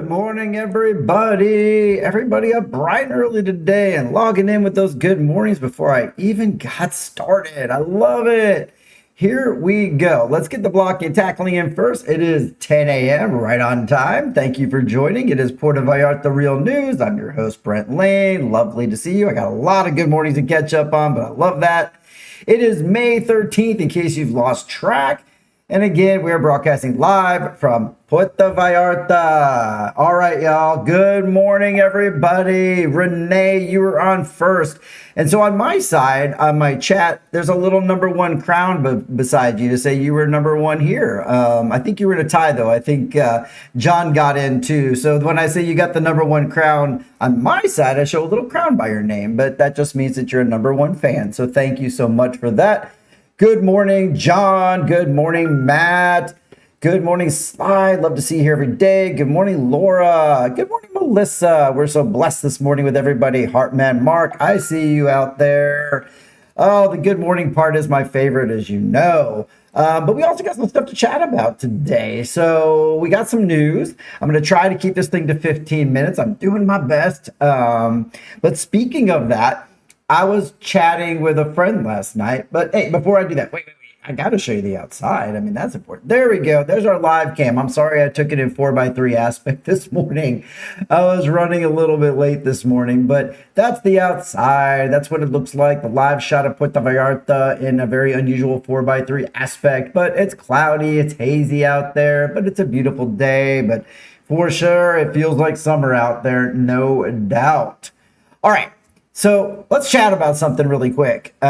Good morning, everybody. Everybody up bright and early today and logging in with those good mornings before I even got started. I love it. Here we go. Let's get the blocking and tackling in first. It is 10 a.m. right on time. Thank you for joining. It is Puerto Vallarta Real News. I'm your host, Brent Lane. Lovely to see you. I got a lot of good mornings to catch up on, but I love that. It is May 13th, in case you've lost track. And again, we are broadcasting live from Puerto Vallarta. All right, y'all. Good morning, everybody. Renee, you were on first. And so on my side, on my chat, there's a little number one crown beside you to say you were number one here. I think you were in a tie, though. I think John got in, too. So when I say you got the number one crown on my side, I show a little crown by your name. But that just means that you're a number one fan. So thank you so much for that. Good morning, John. Good morning, Matt. Good morning, Sly. Love to see you here every day. Good morning, Laura. Good morning, Melissa. We're so blessed this morning with everybody. Heartman Mark, I see you out there. Oh, the good morning part is my favorite, as you know. But we also got some stuff to chat about today. So we got some news. I'm going to try to keep this thing to 15 minutes. I'm doing my best. But speaking of that, I was chatting with a friend last night, but hey, before I do that, wait, I got to show you the outside. I mean, that's important. There we go. There's our live cam. I'm sorry I took it in 4x3 aspect this morning. I was running a little bit late this morning, but that's the outside. That's what it looks like. The live shot of Puerto Vallarta in a very unusual 4x3 aspect, but it's cloudy. It's hazy out there, but it's a beautiful day. But for sure, it feels like summer out there. No doubt. All right. So let's chat about something really quick. Where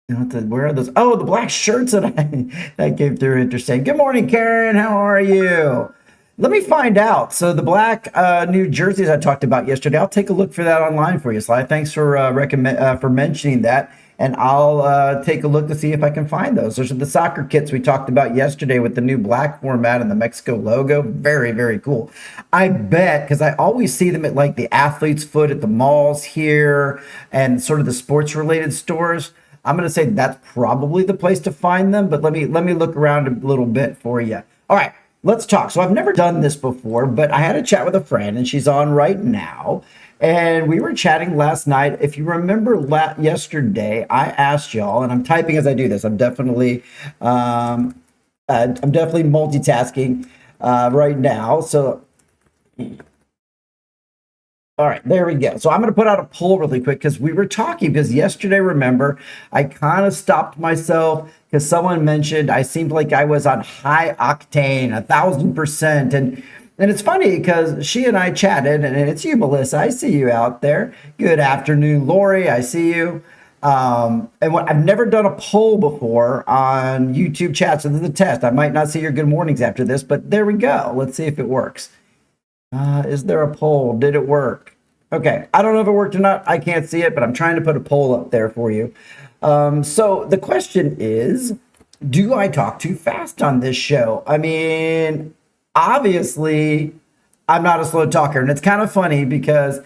are those? Oh, the black shirts that came through. Interesting. Good morning, Karen. How are you? Let me find out. So the black New Jerseys I talked about yesterday, I'll take a look for that online for you, Sly. Thanks for mentioning that. And I'll take a look to see if I can find those. Those are the soccer kits we talked about yesterday with the new black format and the Mexico logo. Very, very cool. I bet, because I always see them at like the Athlete's Foot at the malls here and sort of the sports related stores. I'm going to say that's probably the place to find them, but let me look around a little bit for you. All right, let's talk. So I've never done this before, but I had a chat with a friend and she's on right now. And we were chatting last night. If you remember yesterday, I asked y'all, and I'm typing as I do this. I'm definitely multitasking right now. So, all right, there we go. So I'm going to put out a poll really quick because we were talking because yesterday, remember, I kind of stopped myself because someone mentioned I seemed like I was on high octane, 1,000%. And it's funny because she and I chatted, and it's you, Melissa. I see you out there. Good afternoon, Lori. I see you. I've never done a poll before on YouTube chat, so this is a test. I might not see your good mornings after this, but there we go. Let's see if it works. Is there a poll? Did it work? Okay. I don't know if it worked or not. I can't see it, but I'm trying to put a poll up there for you. So the question is, do I talk too fast on this show? I mean, obviously, I'm not a slow talker. And it's kind of funny because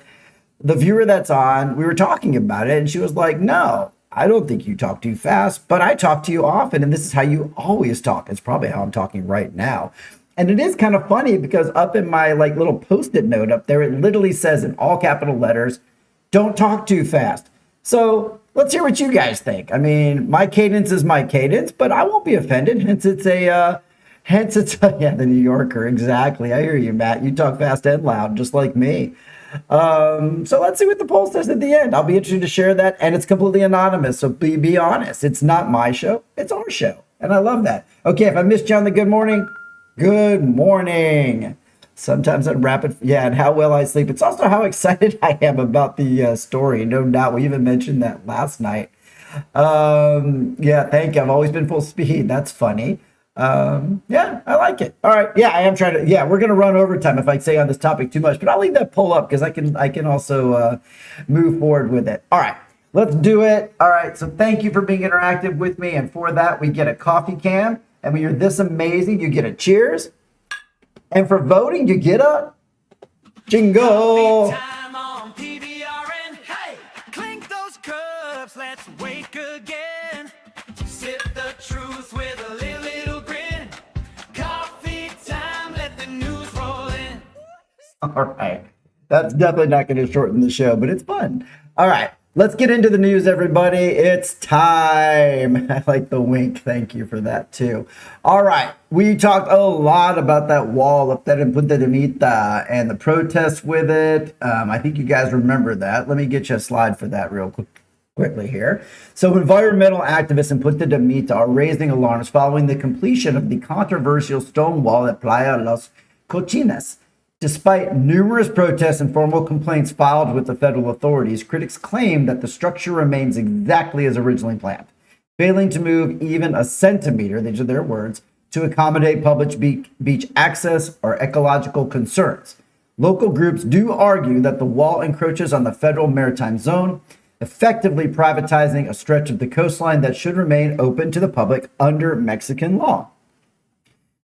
the viewer that's on, we were talking about it, and she was like, no, I don't think you talk too fast, but I talk to you often, and this is how you always talk. It's probably how I'm talking right now. And it is kind of funny because up in my like little Post-it note up there, it literally says in all capital letters, don't talk too fast. So let's hear what you guys think. I mean, my cadence is my cadence, but I won't be offended. Hence, it's the New Yorker. Exactly. I hear you, Matt. You talk fast and loud, just like me. So let's see what the poll says at the end. I'll be interested to share that. And it's completely anonymous. So be honest. It's not my show. It's our show. And I love that. Okay. If I missed you on the good morning, good morning. Sometimes I'm rapid. Yeah. And how well I sleep. It's also how excited I am about the story. No doubt. We even mentioned that last night. Yeah. Thank you. I've always been full speed. That's funny. Yeah, I like it. All right. Yeah, I am trying to, yeah, we're going to run overtime if I say on this topic too much, but I'll leave that poll up because I can also, move forward with it. All right, let's do it. All right. So thank you for being interactive with me. And for that, we get a coffee can, and when you're this amazing, you get a cheers. And for voting, you get a jingle. Time on PVRN. Hey, clink those cups. Let's wake again. Sip the truth with a little grin. Coffee time. Let the news All right. That's definitely not going to shorten the show, but it's fun. All right. Let's get into the news, everybody. It's time. I like the wink. Thank you for that, too. All right. We talked a lot about that wall up there in Punta de Mita and the protests with it. I think you guys remember that. Let me get you a slide for that real quickly here. So environmental activists in Punta de Mita are raising alarms following the completion of the controversial stone wall at Playa Los Cochinas. Despite numerous protests and formal complaints filed with the federal authorities, critics claim that the structure remains exactly as originally planned, failing to move even a centimeter, these are their words, to accommodate public beach access or ecological concerns. Local groups do argue that the wall encroaches on the federal maritime zone, effectively privatizing a stretch of the coastline that should remain open to the public under Mexican law.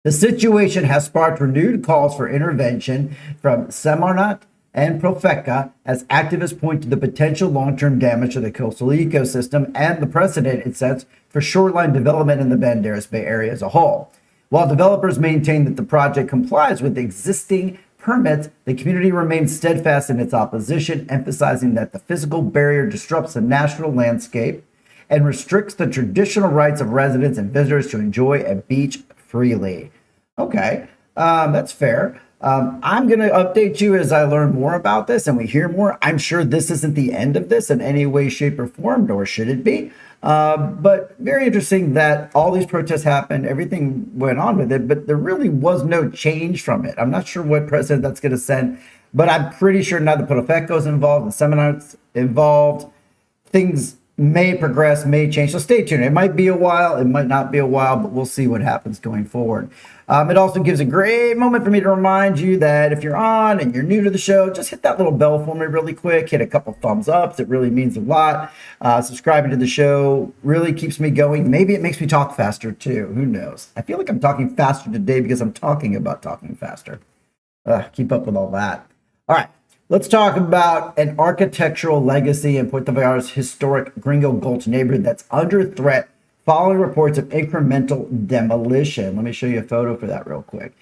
The situation has sparked renewed calls for intervention from Semarnat and Profeca as activists point to the potential long-term damage to the coastal ecosystem and the precedent it sets for shoreline development in the Banderas Bay Area as a whole. While developers maintain that the project complies with existing permits, the community remains steadfast in its opposition, emphasizing that the physical barrier disrupts the natural landscape and restricts the traditional rights of residents and visitors to enjoy a beach freely. Okay, that's fair. I'm going to update you as I learn more about this and we hear more. I'm sure this isn't the end of this in any way, shape, or form, nor should it be. But very interesting that all these protests happened, everything went on with it, but there really was no change from it. I'm not sure what precedent that's going to send, but I'm pretty sure now the Profeco is involved, the seminars involved, things may progress, may change. So stay tuned. It might be a while, it might not be a while, but we'll see what happens going forward. It also gives a great moment for me to remind you that if you're on and you're new to the show, just hit that little bell for me really quick. Hit a couple thumbs ups. It really means a lot. Subscribing to the show really keeps me going. Maybe it makes me talk faster too. Who knows? I feel like I'm talking faster today because I'm talking about talking faster. Keep up with all that. All right. Let's talk about an architectural legacy in Puerto Vallarta's historic Gringo Gulch neighborhood that's under threat following reports of incremental demolition. Let me show you a photo for that real quick.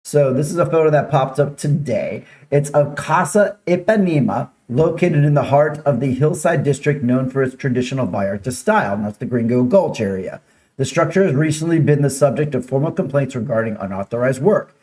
So this is a photo that popped up today. It's of Casa Ipanema, located in the heart of the hillside district known for its traditional Vallarta style, and that's the Gringo Gulch area. The structure has recently been the subject of formal complaints regarding unauthorized work.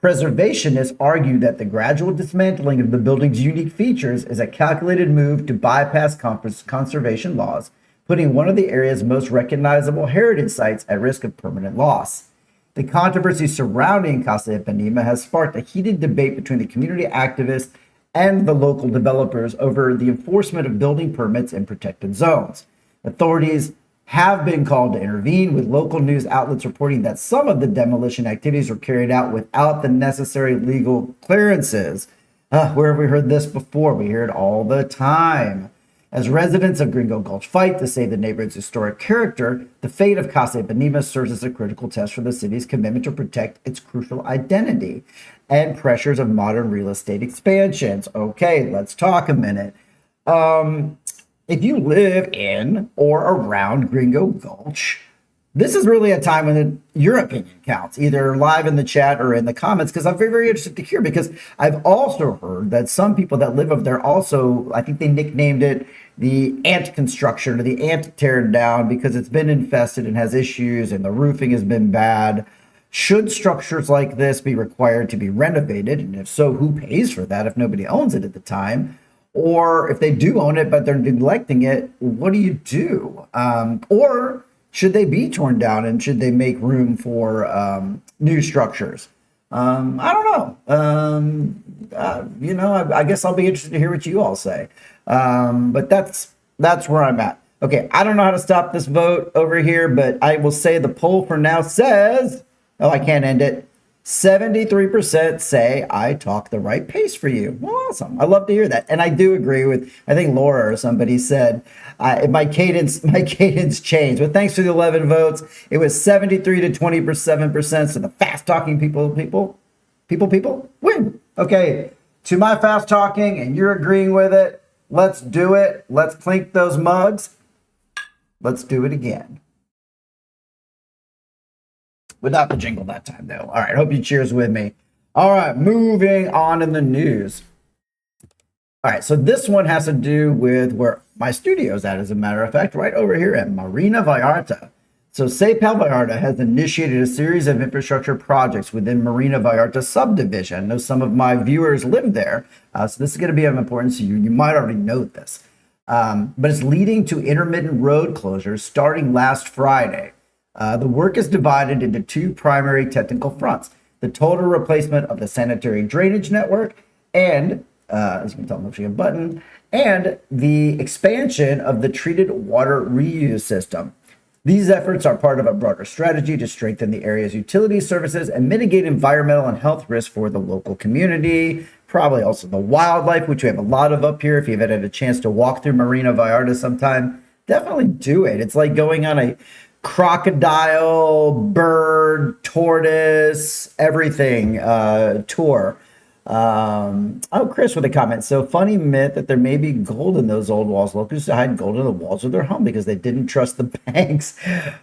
Preservationists argue that the gradual dismantling of the building's unique features is a calculated move to bypass conservation laws, putting one of the area's most recognizable heritage sites at risk of permanent loss. The controversy surrounding Casa Ipanema has sparked a heated debate between the community activists and the local developers over the enforcement of building permits in protected zones. Authorities have been called to intervene, with local news outlets reporting that some of the demolition activities were carried out without the necessary legal clearances. Where have we heard this before? We hear it all the time. As residents of Gringo Gulch fight to save the neighborhood's historic character, the fate of Casa Ipanema serves as a critical test for the city's commitment to protect its crucial identity and pressures of modern real estate expansions. Okay, let's talk a minute. If you live in or around Gringo Gulch, this is really a time when your opinion counts, either live in the chat or in the comments, because I'm very, very interested to hear, because I've also heard that some people that live up there also, I think they nicknamed it the ant construction or the ant tear down because it's been infested and has issues and the roofing has been bad. Should structures like this be required to be renovated? And if so, who pays for that if nobody owns it at the time? Or if they do own it, but they're neglecting it, what do you do? Or should they be torn down and should they make room for new structures? I don't know. I guess I'll be interested to hear what you all say. But that's where I'm at. Okay, I don't know how to stop this vote over here, but I will say the poll for now says, oh, I can't end it. 73% say I talk the right pace for you. Well, awesome. I love to hear that. And I do agree with, I think Laura or somebody said, my cadence changed. But thanks for the 11 votes. It was 73 to 27%. So the fast talking people win. Okay. To my fast talking and you're agreeing with it. Let's do it. Let's clink those mugs. Let's do it again. Without the jingle that time, though. All right, hope you cheers with me. All right, moving on in the news. All right, so this one has to do with where my studio is at, as a matter of fact, right over here at Marina Vallarta. So SayPal Vallarta has initiated a series of infrastructure projects within Marina Vallarta subdivision. I know some of my viewers live there, so this is going to be of importance to you. You might already know this. But it's leading to intermittent road closures starting last Friday. The work is divided into two primary technical fronts: the total replacement of the sanitary drainage network and, as you can tell, I'm pushing a button, and the expansion of the treated water reuse system. These efforts are part of a broader strategy to strengthen the area's utility services and mitigate environmental and health risks for the local community, probably also the wildlife, which we have a lot of up here. If you've had a chance to walk through Marina Vallarta sometime, definitely do it. It's like going on a crocodile, bird, tortoise, everything tour. Chris with a comment. So funny myth that there may be gold in those old walls. Locals hide gold in the walls of their home because they didn't trust the banks.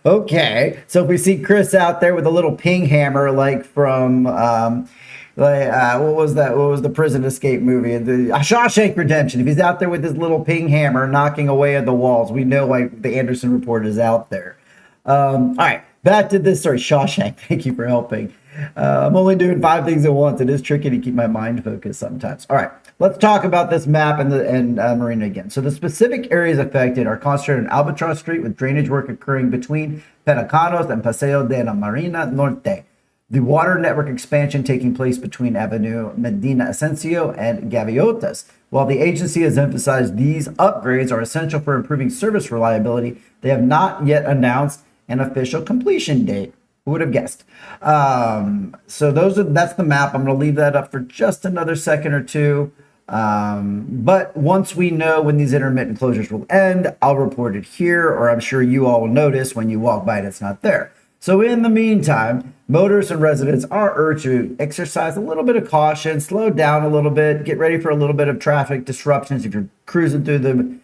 Okay. So if we see Chris out there with a little ping hammer, like from, what was that? What was the prison escape movie? The Shawshank Redemption. If he's out there with his little ping hammer knocking away at the walls, we know why the Anderson Report is out there. All right. Back to this. Sorry, Shawshank. Thank you for helping. I'm only doing 5 things at once. It is tricky to keep my mind focused sometimes. All right, let's talk about this map and Marina again. So the specific areas affected are concentrated on Albatross Street, with drainage work occurring between Penacanos and Paseo de la Marina Norte. The water network expansion taking place between Avenue Medina Asensio and Gaviotas. While the agency has emphasized these upgrades are essential for improving service reliability, they have not yet announced an official completion date. Who would have guessed? So that's the map. I'm going to leave that up for just another second or two. But once we know when these intermittent closures will end, I'll report it here, or I'm sure you all will notice when you walk by and it's not there. So in the meantime, motorists and residents are urged to exercise a little bit of caution, slow down a little bit, get ready for a little bit of traffic disruptions if you're cruising through the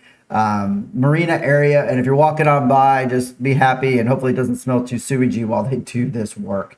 Marina area. And if you're walking on by, just be happy and hopefully it doesn't smell too sewagey while they do this work.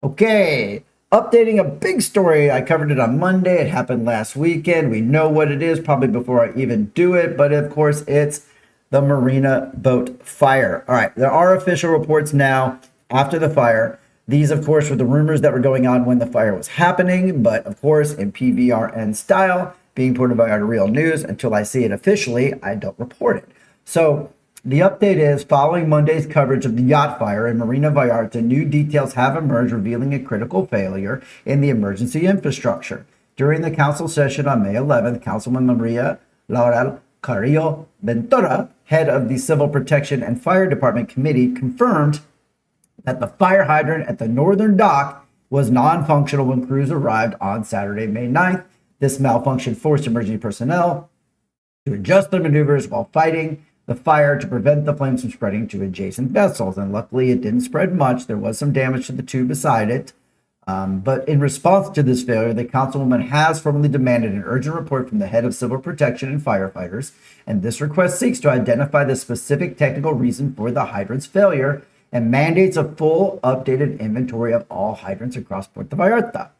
Okay, updating a big story. I covered it on Monday. It happened last weekend. We know what it is probably before I even do it, but of course it's the Marina boat fire. All right, there are official reports now after the fire. These, of course, were the rumors that were going on when the fire was happening, but of course, in PVRN style, being Puerto Vallarta Real News, until I see it officially, I don't report it. So the update is, following Monday's coverage of the yacht fire in Marina Vallarta, new details have emerged revealing a critical failure in the emergency infrastructure. During the council session on May 11th, Councilwoman Maria Laurel Carrillo Ventura, head of the Civil Protection and Fire Department Committee, confirmed that the fire hydrant at the northern dock was non-functional when crews arrived on Saturday, May 9th. This malfunction forced emergency personnel to adjust their maneuvers while fighting the fire to prevent the flames from spreading to adjacent vessels. And luckily, it didn't spread much. There was some damage to the tube beside it. But in response to this failure, the councilwoman has formally demanded an urgent report from the head of civil protection and firefighters. And this request seeks to identify the specific technical reason for the hydrant's failure and mandates a full updated inventory of all hydrants across Puerto Vallarta.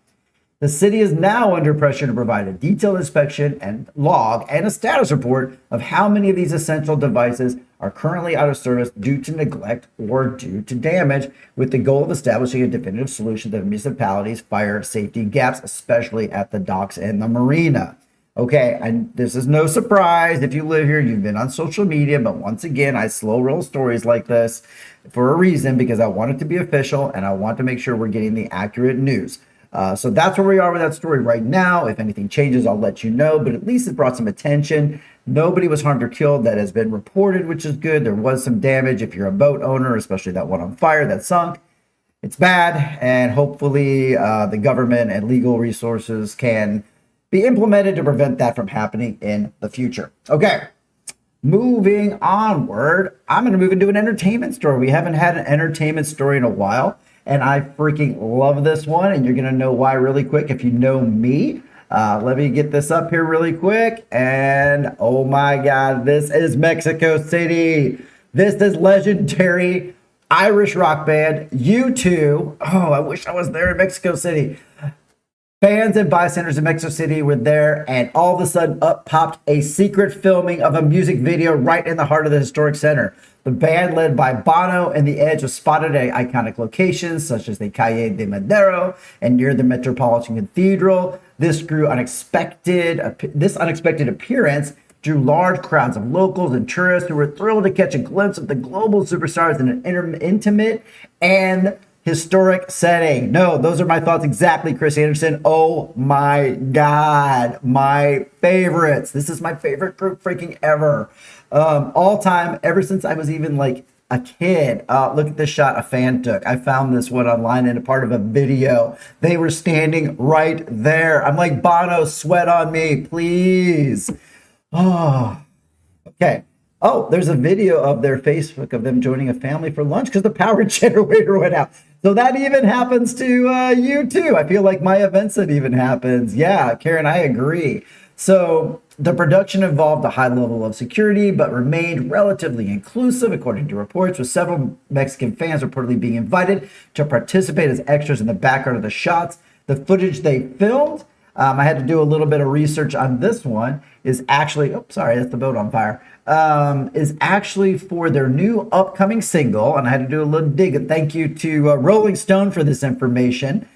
The city is now under pressure to provide a detailed inspection and log and a status report of how many of these essential devices are currently out of service due to neglect or due to damage, with the goal of establishing a definitive solution to the municipality's fire safety gaps, especially at the docks and the marina. Okay, and this is no surprise if you live here, you've been on social media, but once again, I slow roll stories like this for a reason, because I want it to be official and I want to make sure we're getting the accurate news. So that's where we are with that story right now. If anything changes, I'll let you know, but at least it brought some attention. Nobody was harmed or killed that has been reported, which is good. There was some damage. If you're a boat owner, especially that one on fire that sunk, it's bad. And hopefully the government and legal resources can be implemented to prevent that from happening in the future. Okay, moving onward, I'm going to move into an entertainment story. We haven't had an entertainment story in a while, and I freaking love this one, and you're going to know why really quick if you know me. Let me get this up here really quick, and oh my God, this is Mexico City. This is legendary Irish rock band U2. Oh, I wish I was there in Mexico City. Fans and bystanders in Mexico City were there, and all of a sudden up popped a secret filming of a music video right in the heart of the historic center. The band, led by Bono and The Edge, was spotted at iconic locations such as the Calle de Madero and near the Metropolitan Cathedral. This unexpected appearance drew large crowds of locals and tourists who were thrilled to catch a glimpse of the global superstars in an intimate and historic setting. No, those are my thoughts exactly, Chris Anderson. Oh my God, my favorites. This is my favorite group freaking ever. All time, ever since I was even like a kid. Look at this shot a fan took. I found this one online in a part of a video. They were standing right there. I'm like, Bono, sweat on me, please. Oh, okay. Oh, there's a video of their Facebook of them joining a family for lunch because the power generator went out. So that even happens to you too. I feel like my events, that even happens. Yeah, Karen, I agree. So the production involved a high level of security, but remained relatively inclusive, according to reports, with several Mexican fans reportedly being invited to participate as extras in the background of the shots. The footage they filmed, I had to do a little bit of research on this one, is actually, oh, sorry, that's the boat on fire, is actually for their new upcoming single. And I had to do a little dig. Thank you to Rolling Stone for this information.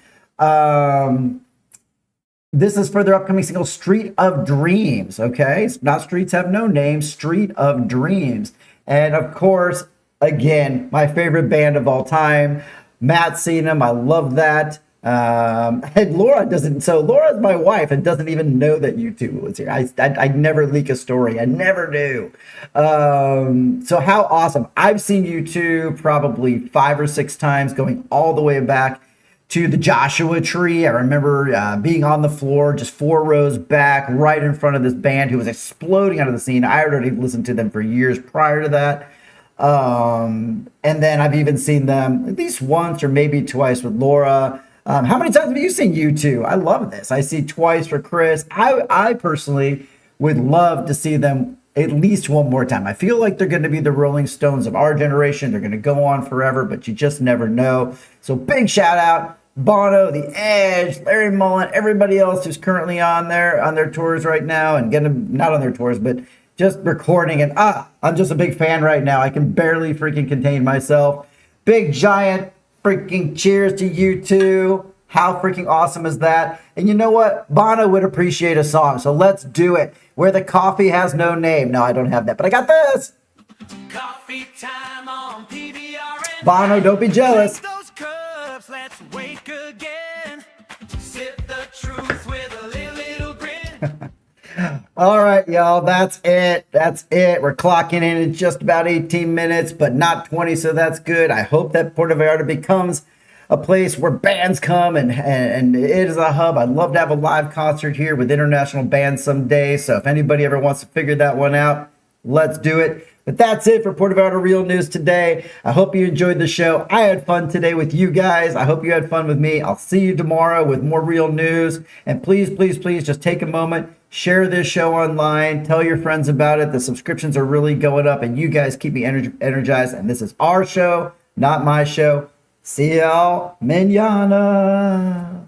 This is for their upcoming single, Street of Dreams, okay? It's not Streets Have No Name, Street of Dreams. And of course, again, my favorite band of all time, Matt's seen them. I love that. And Laura doesn't, so Laura's my wife and doesn't even know that YouTube was here. I never leak a story. I never do. So how awesome. I've seen YouTube probably 5 or 6 times, going all the way back to the Joshua Tree. I remember being on the floor just 4 rows back, right in front of this band who was exploding out of the scene. I had already listened to them for years prior to that. And then I've even seen them at least once or maybe twice with Laura. How many times have you seen U2? I love this. I see twice for Chris. I personally would love to see them at least one more time. I feel like they're going to be the Rolling Stones of our generation. They're going to go on forever, but you just never know. So big shout out, Bono, The Edge, Larry Mullen, everybody else who's currently on their tours right now, and not on their tours, but just recording. And I'm just a big fan right now. I can barely freaking contain myself. Big giant freaking cheers to you two. How freaking awesome is that? And you know what? Bono would appreciate a song, so let's do it. Where the Coffee Has No Name. No, I don't have that, but I got this. Coffee time on PVRN. Bono, don't be jealous. Drink those cups, let's wake again. Sip the truth with a little grin. All right, y'all, that's it. That's it. We're clocking in just about 18 minutes, but not 20, so that's good. I hope that Puerto Vallarta becomes a place where bands come, and it is a hub. I'd love to have a live concert here with international bands someday. So if anybody ever wants to figure that one out, let's do it. But that's it for Puerto Vallarta Real News today. I hope you enjoyed the show. I had fun today with you guys. I hope you had fun with me. I'll see you tomorrow with more real news. And please, please, please just take a moment, share this show online, tell your friends about it. The subscriptions are really going up, and you guys keep me energized. And this is our show, not my show. See y'all mañana.